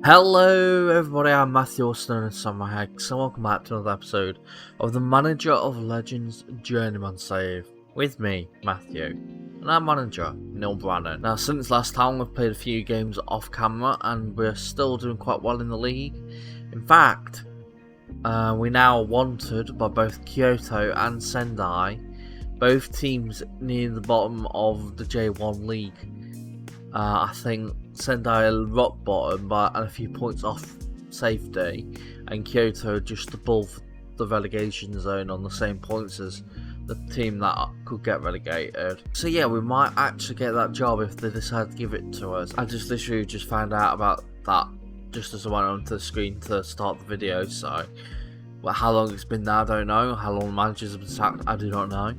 Hello everybody, I'm Matthew, also known as SamuraiHex, and welcome back to another episode of the Manager of Legends Journeyman save with me, Matthew, and our manager, Neil Brannan. Now, since last time we've played a few games off camera and we're still doing quite well in the league. In fact, we're now wanted by both Kyoto and Sendai, both teams near the bottom of the J1 league. I think Sendai rock bottom by a few points off safety, and Kyoto just above the relegation zone on the same points as the team that could get relegated. So yeah, we might actually get that job if they decide to give it to us. I just literally just found out about that just as I went onto the screen to start the video. So how long it's been there, I don't know. How long the managers have been sacked, I do not know.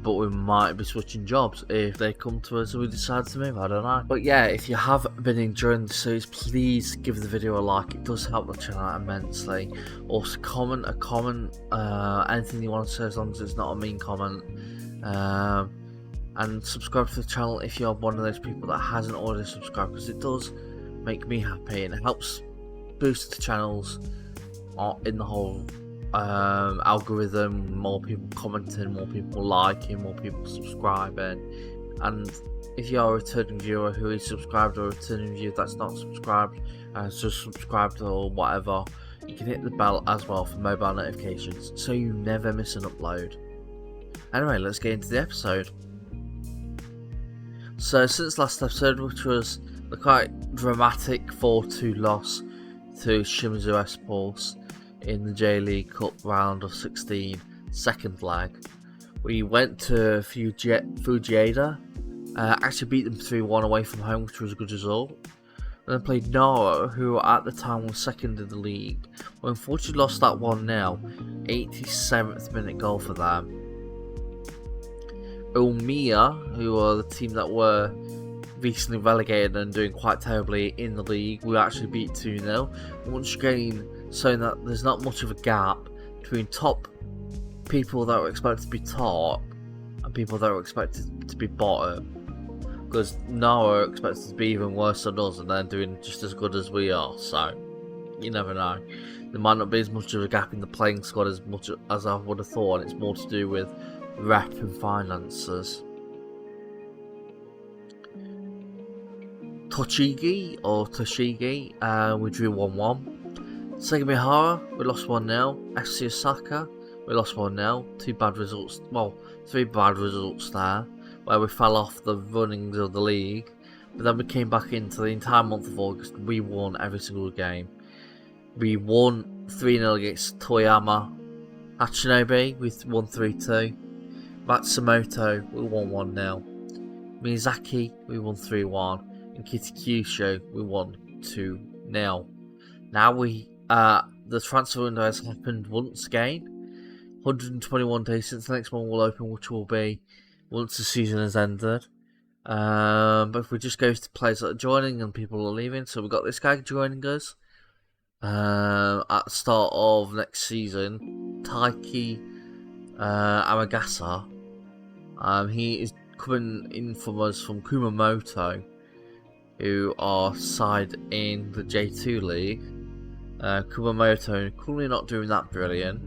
But we might be switching jobs if they come to us and we decide to move, I don't know. But yeah, if you have been enjoying the series, please give the video a like, it does help the channel immensely. Also comment anything you want to say, as long as it's not a mean comment. And subscribe to the channel if you're one of those people that hasn't already subscribed, because it does make me happy and it helps boost the channels in the whole algorithm. More people commenting, more people liking, more people subscribing. And if you're a returning viewer who is subscribed, or a returning viewer that's not subscribed and just subscribed or whatever, you can hit the bell as well for mobile notifications so you never miss an upload. Anyway, let's get into the episode. So since last episode, which was the quite dramatic 4-2 loss to Shimizu Esports in the J-League Cup round of 16, second leg, we went to Fujieda, actually beat them 3-1 away from home, which was a good result. And then played Nara, who at the time was second in the league. We unfortunately lost that 1-0, 87th minute goal for them. Omiya, who are the team that were recently relegated and doing quite terribly in the league, we actually beat 2-0. Once again, showing that there's not much of a gap between top people that were expected to be top and people that were expected to be bottom, because now are expected to be even worse than us and they're doing just as good as we are. So you never know, there might not be as much of a gap in the playing squad as much as I would have thought, and it's more to do with rep and finances. Tochigi, we drew 1-1. Segamihara, we lost 1-0. FC Osaka, we lost 1-0. 3 bad results there, where we fell off the runnings of the league. But then we came back into the entire month of August. We won every single game. We won 3-0 against Toyama. Hachinobe, we won 3-2. Matsumoto, we won 1-0. Miyazaki, we won 3-1. And Kitakyushu, we won 2-0. Now the transfer window has happened once again. 121 days since the next one will open, which will be once the season has ended. But if we just go to players that are joining and people are leaving, so we've got this guy joining us at the start of next season, Taiki Amagasa. He is coming in from us from Kumamoto, who are side in the J2 league. Kumamoto currently not doing that brilliant,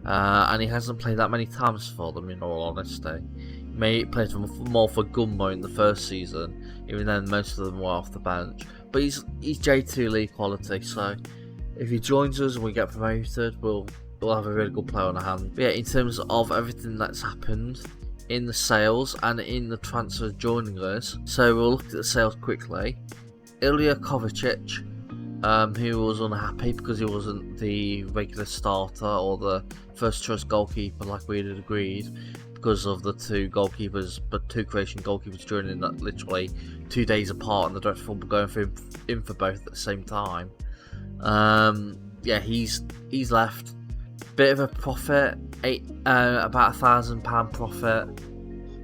and he hasn't played that many times for them, in all honesty. He may play more for Gumbo in the first season, even then most of them were off the bench. But he's J2 league quality, so if he joins us and we get promoted, we'll have a really good player on our hand. But yeah, in terms of everything that's happened in the sales and in the transfer joining us, so we'll look at the sales quickly. Ilya Kovacic, who was unhappy because he wasn't the regular starter or the first choice goalkeeper like we had agreed, because of the two Croatian goalkeepers joining that literally 2 days apart, and the Dutch football going in for both at the same time. Yeah, he's left. Bit of a profit, about £1,000 profit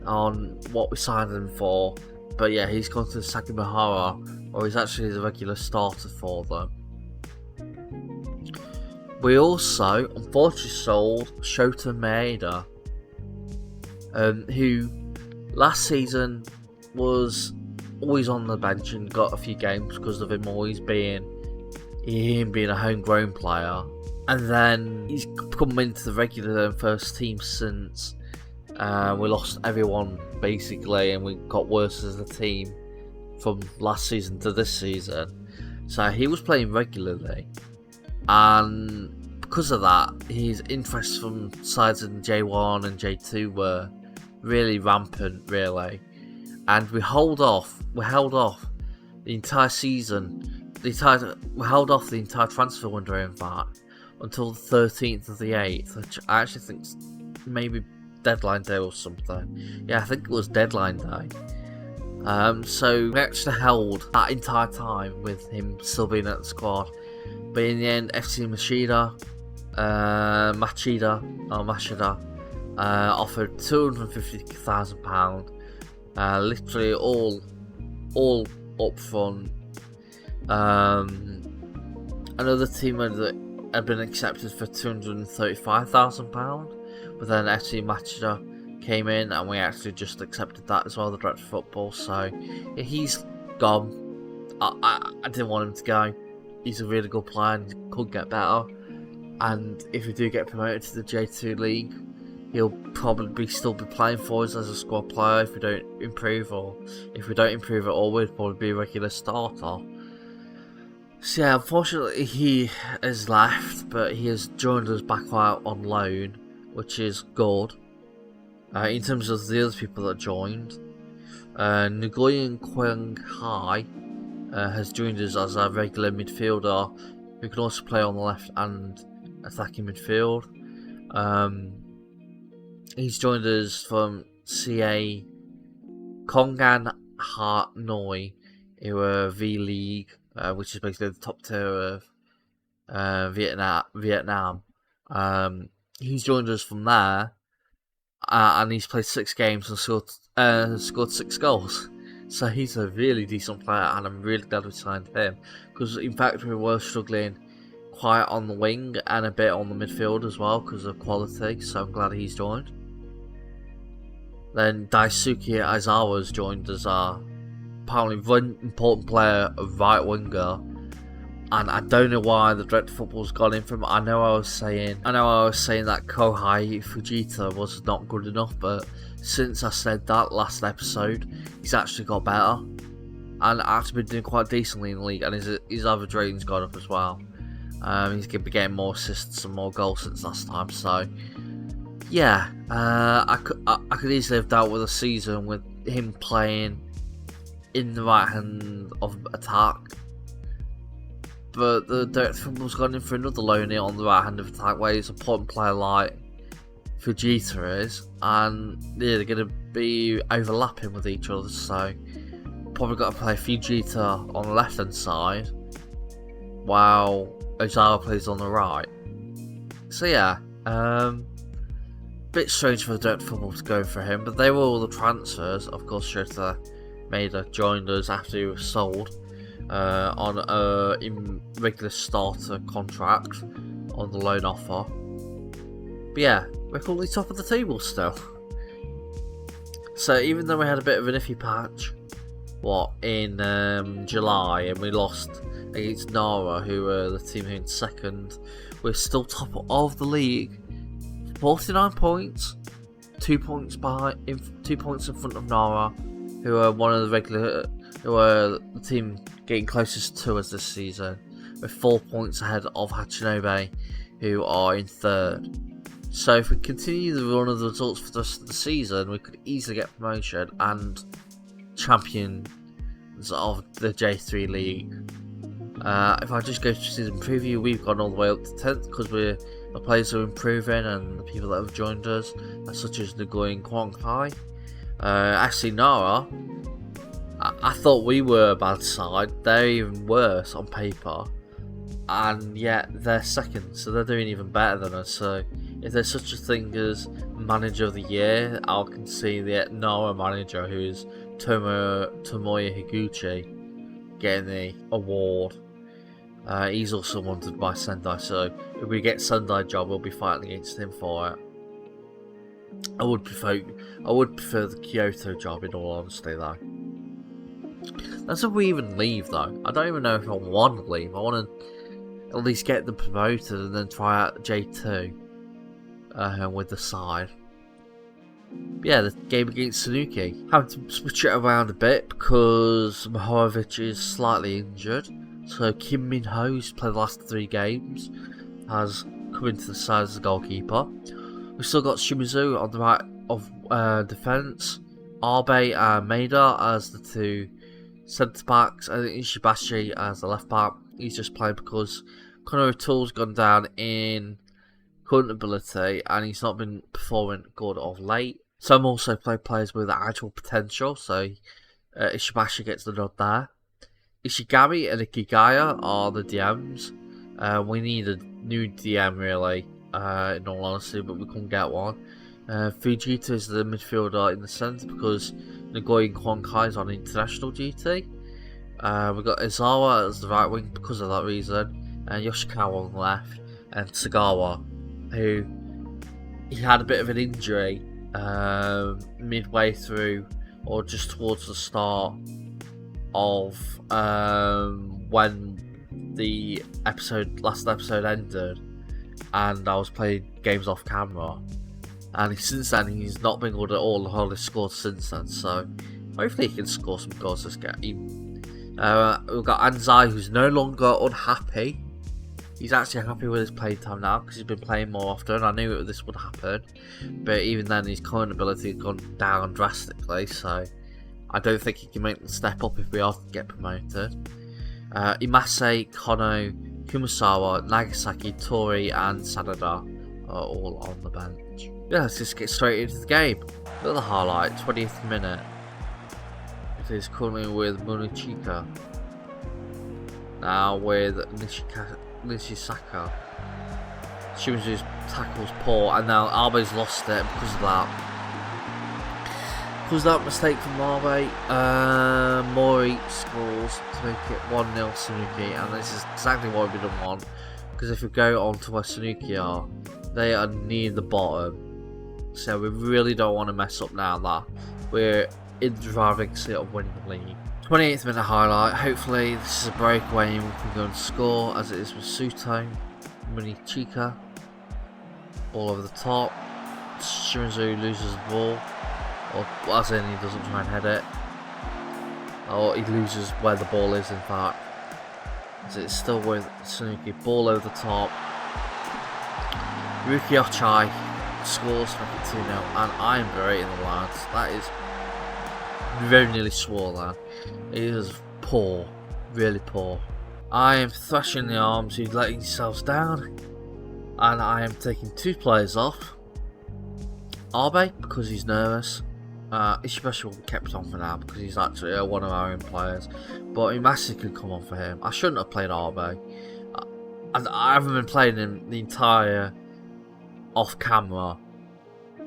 on what we signed him for. But yeah, he's gone to Sagamihara, or he's actually the regular starter for them. We also unfortunately sold Shota Maeda, who last season was always on the bench and got a few games because of him always being a homegrown player. And then he's come into the regular first team since we lost everyone basically, and we got worse as a team from last season to this season. So he was playing regularly, and because of that, his interest from sides in J1 and J2 were really rampant, really. And we held off the entire season. We held off the entire transfer window, in fact, until the 13th of the 8th, which I actually think maybe deadline day or something. Yeah, I think it was deadline day. So we actually held that entire time with him still being at the squad. But in the end, FC Machida offered £250,000, literally all up front. Another team had been accepted for £235,000, but then FC Machida came in and we actually just accepted that as well, the director of football. So yeah, he's gone. I didn't want him to go. He's a really good player and he could get better. And if we do get promoted to the J2 league, he'll probably still be playing for us as a squad player if we don't improve, or if we don't improve at all, we'd probably be a regular starter. So yeah, unfortunately he has left, but he has joined us back out on loan, which is good. In terms of the other people that joined, Nguyen Quang Hai has joined us as a regular midfielder who can also play on the left and attacking midfield. He's joined us from CA Kongan Hanoi, who are V League, which is basically the top tier of Vietnam. He's joined us from there, and he's played 6 games and scored 6 goals. So he's a really decent player, and I'm really glad we signed him, because in fact we were struggling quite on the wing and a bit on the midfield as well because of quality, so I'm glad he's joined. Then Daisuke Aizawa's joined as our apparently one important player, a right winger, and I don't know why the director of football's gone in from. I know I was saying that Kohei Fujita was not good enough, but since I said that last episode, he's actually got better and actually been doing quite decently in the league, and his average rating's gone up as well. He's been getting more assists and more goals since last time, so yeah, I could easily have dealt with a season with him playing in the right hand of attack, but the director of football's gone in for another loanee on the right hand of attack, where he's a important player like Fujita is, and yeah, they're going to be overlapping with each other, so probably got to play Fujita on the left hand side while Ozawa plays on the right. So yeah, bit strange for the director of football to go for him, but they were all the transfers. Of course, Shota Maeda joined us after he was sold on a regular starter contract on the loan offer. But yeah, we're currently top of the table still. So even though we had a bit of an iffy patch, in July, and we lost against Nara, who were the team in second, we're still top of the league, 49 points, 2 points in front of Nara, who are the team getting closest to us this season, with 4 points ahead of Hachinobe, who are in third. So if we continue the run of the results for the rest of the season, we could easily get promotion and champions of the J3 League. If I just go to season preview, we've gone all the way up to 10th because the players are improving and the people that have joined us, such as Nguyen Quang Hai. Actually, Nara, I thought we were a bad side. They're even worse on paper, and yet they're second, so they're doing even better than us. So if there's such a thing as Manager of the Year, I can see the Nara manager, who is Tomoya Higuchi, getting the award. He's also wanted by Sendai, so if we get Sendai job, we'll be fighting against him for it. I would prefer the Kyoto job, in all honesty, though. That's if we even leave though. I don't even know if I want to leave. I want to at least get them promoted and then try out J2 with the side. Yeah, the game against Sanuki. Having to switch it around a bit because Mohorovic is slightly injured. So Kim Min-ho, who's played the last 3 games, has come into the side as the goalkeeper. We've still got Shimizu on the right of defence, Abe and Maeda as the 2 centre backs, and Ishibashi as the left back. He's just playing because Conor O'Toole's gone down in current ability and he's not been performing good of late. Some also play players with actual potential, so Ishibashi gets the nod there. Ishigami and Ikigaya are the DMs. We need a new DM really, in all honesty, but we couldn't get one. Fujita is the midfielder in the centre because Nagoya Honkai is on international duty. We've got Izawa as the right wing because of that reason, and Yoshikawa on the left, and Sagawa, who he had a bit of an injury midway through or just towards the start of when the last episode ended, and I was playing games off camera, and since then he's not been good at all. The whole scored since then, so hopefully he can score some goals this game. We've got Anzai, who's no longer unhappy. He's actually happy with his playing time now because he's been playing more often. I knew this would happen, but even then his current ability has gone down drastically, so I don't think he can make the step up if we are to get promoted. Imase, Kono, Kumasawa, Nagasaki, Tori and Sanada are all on the bench. Yeah, let's just get straight into the game. Look at the highlight, 20th minute. It is currently with Munichika. Now with Nishisaka. Shimizu's tackle's poor, and now Abe's lost it because of that. Because that mistake from Abe, Mori scores to make it 1-0 Sanuki, and this is exactly what we don't want. Because if we go on to where Sanuki are, they are near the bottom. So we really don't want to mess up now that we're in the driving seat of winning the league. 28th minute highlight. Hopefully this is a breakaway and we can go and score, as it is with Suto. Munichika. Ball over the top. Shimizu loses the ball. Or as in, he doesn't try and head it. Or he loses where the ball is, in fact. As it's still with Sanuki. Ball over the top. Ruki Ochai scores to make it 2-0. And I am berating the lads. That is very nearly swore that. It is poor. Really poor. I am thrashing the arms, who's letting yourselves down. And I am taking 2 players off. Abe, because he's nervous. Ishibashi will be kept on for now because he's actually one of our own players. But Imasi could come on for him. I shouldn't have played Abe. I haven't been playing him the entire off camera.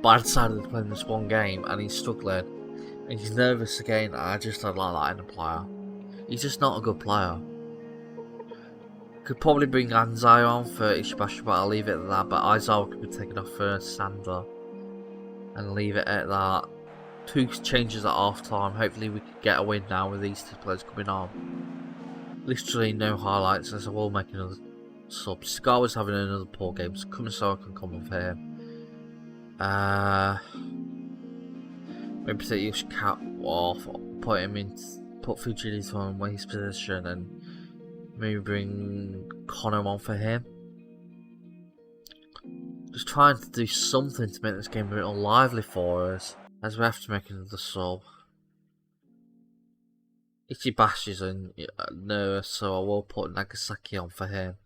But I decided to play him this one game and he's struggling. And he's nervous again. I just don't like that in a player. He's just not a good player. Could probably bring Anzai on for Ishibashi, but I'll leave it at that. But Aizawa could be taken off for Sander. And leave it at that. 2 changes at half time. Hopefully we can get a win now with these 2 players coming on. Literally no highlights, as I will make another sub. Scar was having another poor game, so Kumasawa can come on for him. Maybe take Yoshikawa off, put Fujita in his position, and maybe bring Kono on for him. Just trying to do something to make this game a bit more lively for us, as we have to make another sub. Ichibashi's in nervous, so I will put Nagasaki on for him,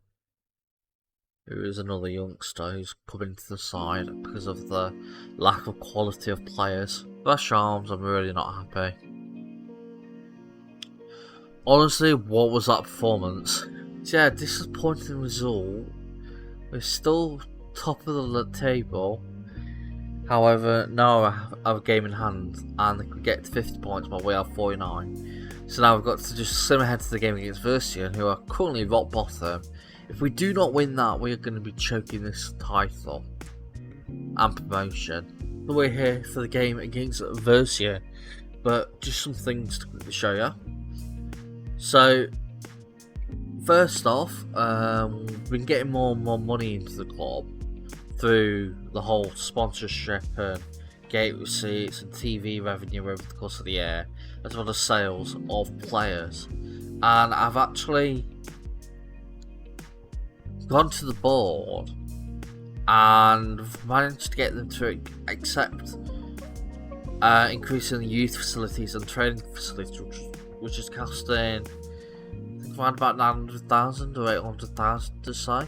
who is another youngster who's coming to the side because of the lack of quality of players. Rush Arms, I'm really not happy. Honestly, what was that performance? So yeah, disappointing result. We're still top of the table. However, now I have a game in hand and they could get to 50 points while we have 49. So now we've got to just sim ahead to the game against Versian, who are currently rock bottom. If we do not win that, we are going to be choking this title and promotion. We're here for the game against Versian, but just some things to show you. So, first off, we've been getting more and more money into the club through the whole sponsorship and gate receipts and TV revenue over the course of the year, as well as sales of players. And I've actually gone to the board and managed to get them to accept increasing the youth facilities and training facilities, which is costing, I think, around about 900,000 or 800,000 to say.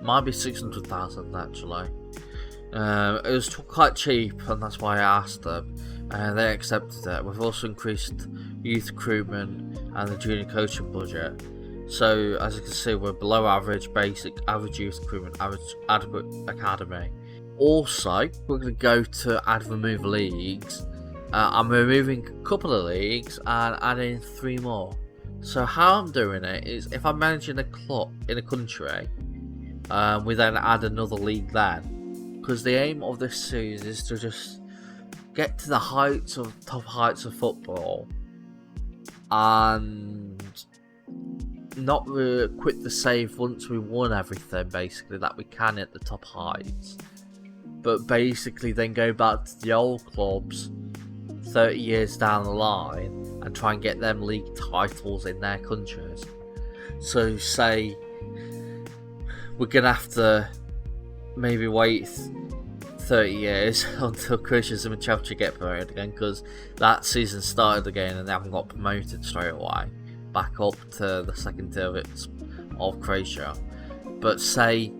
Might be 600,000 actually. It was quite cheap, and that's why I asked them. They accepted it. We've also increased youth recruitment and the junior coaching budget. So as you can see, we're below average average youth recruitment, adequate academy. Also, we're going to go to add remove leagues. I'm removing a couple of leagues and adding 3 more. So how I'm doing it is, if I'm managing a club in a country, we then add another league then. Because the aim of this series is to just get to the top heights of football and not quit the save once we won everything, basically, that we can at the top heights, but basically then go back to the old clubs 30 years down the line and try and get them league titles in their countries. So say we're gonna have to maybe wait 30 years until Criticism and Chelsea get promoted again, because that season started again and they haven't got promoted straight away back up to the second tier of Croatia. But say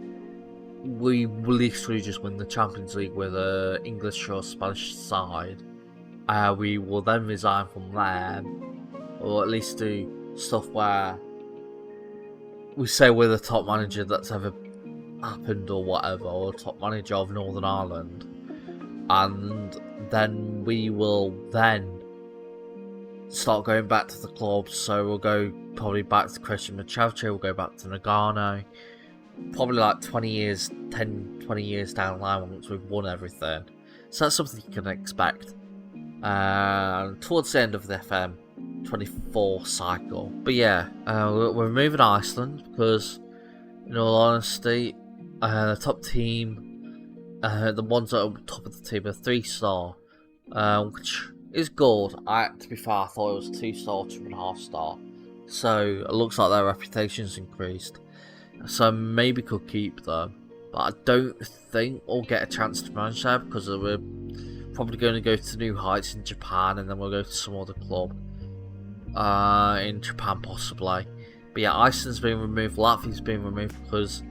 we literally just win the Champions League with an English or Spanish side, we will then resign from there, or at least do stuff where we say we're the top manager that's ever happened or whatever, or top manager of Northern Ireland, and then we will then start going back to the clubs. So we'll go probably back to Christian Machauche, we'll go back to Nagano, probably like 20 years down the line once we've won everything. So that's something you can expect towards the end of the FM24 cycle. But yeah, we're moving Iceland because, in all honesty, the top team, the ones that are top of the team, are 3-star, which is good. To be fair, I thought it was 2-star, 2.5-star. So it looks like their reputation's increased. So maybe could keep them, but I don't think we'll get a chance to manage there, because we're probably going to go to new heights in Japan, and then we'll go to some other club in Japan possibly. But yeah, Iceland's been removed, Latvia's been removed because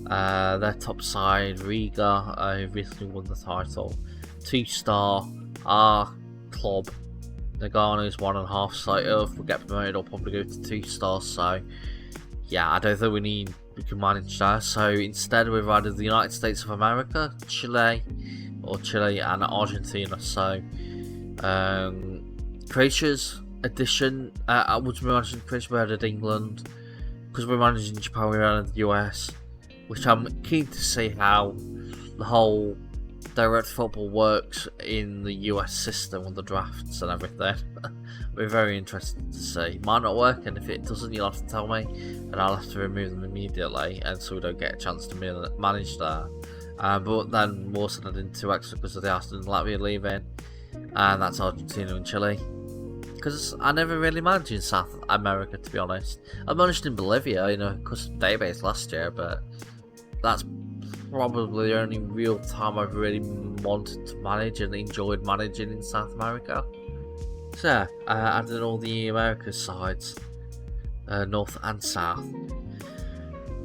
their top side, Riga, recently won the title. 2-star, our club, Nagano, is 1.5-star. If we get promoted, I'll probably go to 2 stars. So yeah, I don't think we can manage that. So instead, we've added the United States of America, Chile and Argentina. So Croatia's addition, I would imagine Croatia, we added England. Because we're managing Japan, we added the US, which I'm keen to see how the whole direct football works in the US system with the drafts and everything. We're very interested to see. Might not work, and if it doesn't, you'll have to tell me, and I'll have to remove them immediately, and so we don't get a chance to manage that. But then we're also adding 2 extra because of the Iceland and Latvia leaving, and that's Argentina and Chile. Because I never really managed in South America, to be honest. I managed in Bolivia in a custom database last year, but that's probably the only real time I've really wanted to manage and enjoyed managing in South America. So yeah, I did all the Americas sides, North and South.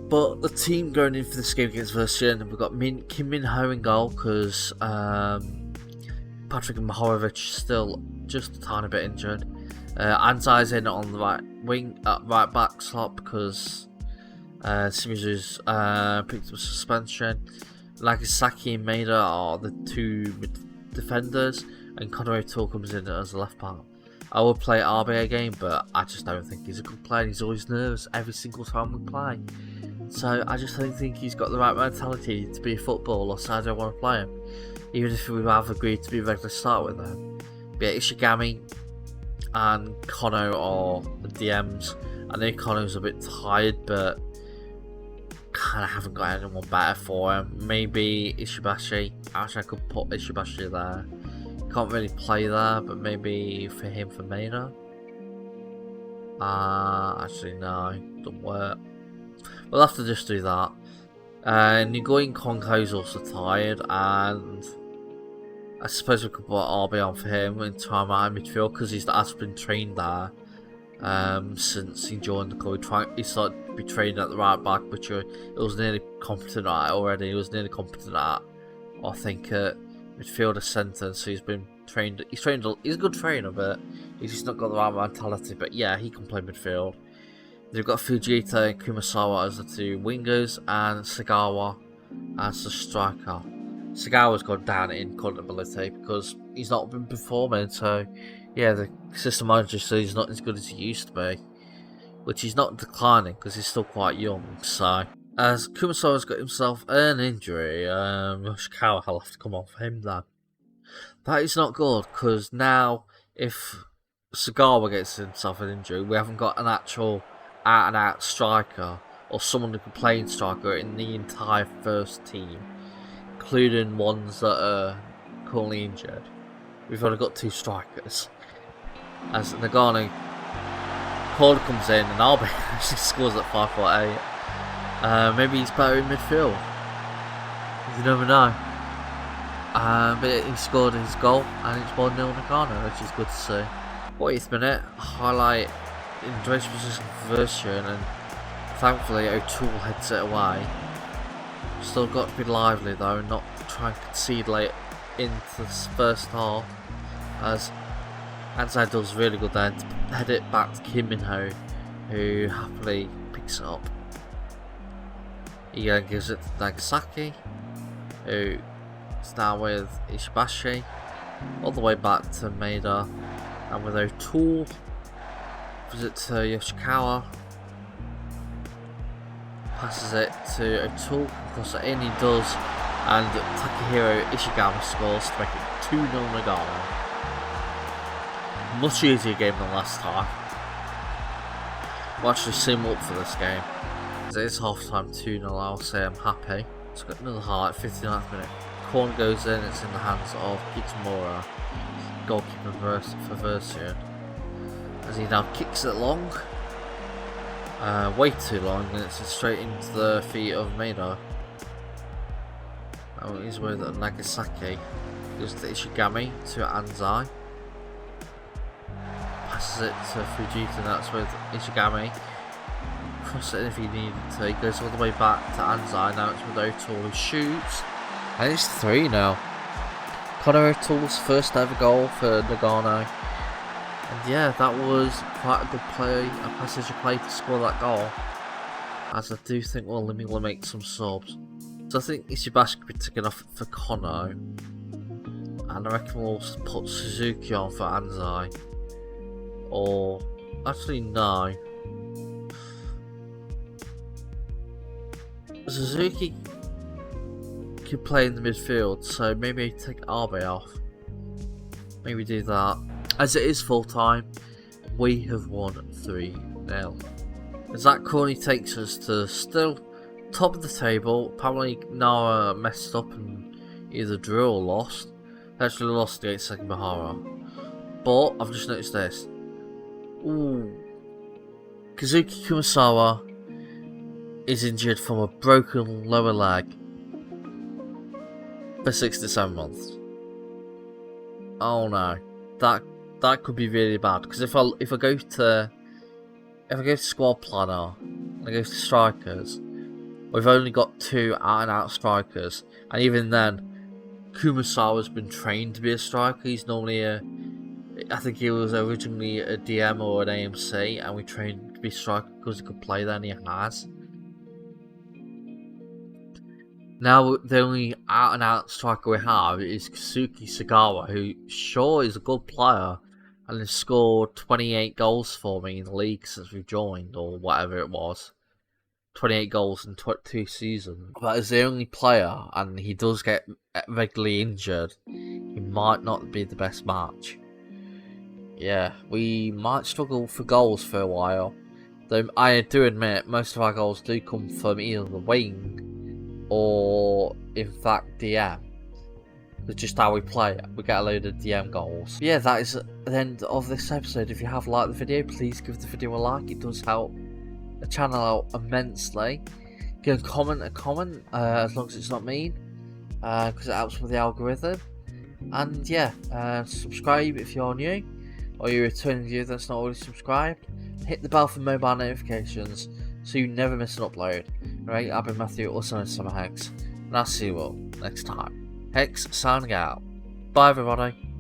But the team going in for this game against Version, we've got Kim Min-ho in goal, because Patrick Mahorovic still just a tiny bit injured. Anzai's in on the right wing, right back slot, because Shimizu's picked up suspension. Nagasaki and Maeda are the 2 defenders, and Conor O'Toole comes in as a left back. I would play RB again, but I just don't think he's a good player. He's always nervous every single time we play. So I just don't think he's got the right mentality to be a footballer, so I don't want to play him, even if we have agreed to be regular start with him. But yeah, Ishigami, and Kono are the DMs. I know Kono's a bit tired, but kind of haven't got anyone better for him. Maybe Ishibashi. Actually, I could put Ishibashi there. Can't really play there, but maybe for him for Maida. Actually no, don't work. We'll have to just do that. Nigoin Konko's also tired, and I suppose we could put RB on for him in time out midfield because he's actually been trained there since he joined the club. He started to be trained at the right back, which he was nearly competent at already. He was nearly competent at, I think, midfielder centre. So he's been trained. He's a good trainer, but he's just not got the right mentality. But yeah, he can play midfield. They've got Fujita and Kumasawa as the two wingers, and Sagawa as the striker. Sagawa's gone down in contability because he's not been performing. So yeah, the system manager says he's not as good as he used to be, which he's not declining because he's still quite young. So as Kumasawa's got himself an injury, Yoshikawa will have to come off him then. That is not good because now if Sagawa gets himself an injury, we haven't got an actual out-and-out striker or someone who can play in striker in the entire first team, including ones that are currently injured. We've only got 2 strikers. As Nagano Corner comes in and Albi actually scores at 5'8". Maybe he's better in midfield. You never know. But he scored his goal and it's 1-0 Nagano, which is good to see. 40th minute, highlight in direct position conversion, and thankfully O'Toole heads it away. Still got to be lively though and not try and concede late into this first half, as Anzai does really good then to head it back to Kim Min-ho, who happily picks it up. He gives it to Nagasaki, who is down with Ishibashi, all the way back to Maida, and with O'Toole, gives it to Yoshikawa, passes it to O'Toole, crosses it in, he does, and Takahiro Ishigami scores to make it 2-0 Nagano. Much easier game than last time. We'll actually sim up for this game. As it is half time 2-0, I'll say I'm happy. It's got another highlight, 59th minute. Corner goes in, it's in the hands of Kitamura, goalkeeper for Versian. As he now kicks it long. Way too long, and it's straight into the feet of Maida. Oh, he's with Nagasaki. Goes to Ishigami, to Anzai. Passes it to Fujita, and that's with Ishigami. Cross it in if he needed to. He goes all the way back to Anzai. Now it's with O'Toole who shoots. And it's 3 now. Connor O'Toole's first ever goal for Nagano. And yeah, that was quite a good play, a passage of play to score that goal. As I do think we'll make some subs. So I think Ishibashi could be taken off for Kono. And I reckon we'll put Suzuki on for Anzai. Or, actually no. Suzuki can play in the midfield, so maybe take Abe off. Maybe do that. As it is full time, we have won 3-0. As that currently takes us to still top of the table. Apparently Nara messed up and either drew or lost. They actually lost against Sekibahara. But I've just noticed this. Ooh. Kazuki Kumasawa is injured from a broken lower leg for 6 to 7 months. Oh no. That could be really bad, because if I go to squad planner and I go to strikers, we've only got 2 out and out strikers, and even then Kumasawa's been trained to be a striker. He's normally I think he was originally a DM or an AMC, and we trained him to be a striker because he could play there, and he has. Now the only out and out striker we have is Kazuki Sagawa, who sure is a good player and has scored 28 goals for me in the league since we've joined, or whatever it was. 28 goals in 2 seasons. But as the only player, and he does get regularly injured, he might not be the best match. Yeah, we might struggle for goals for a while. Though I do admit most of our goals do come from either the wing or, in fact, DM. It's just how we play it. We get a load of DM goals. But yeah, that is the end of this episode. If you have liked the video, please give the video a like. It does help the channel out immensely. You can comment a comment, as long as it's not mean, because it helps with the algorithm. And yeah, subscribe if you're new, or you're a returning viewer that's not already subscribed. Hit the bell for mobile notifications so you never miss an upload. Right, I've been Matthew, also known as SamuraiHex, and I'll see you all next time. Hex signing out. Bye everybody.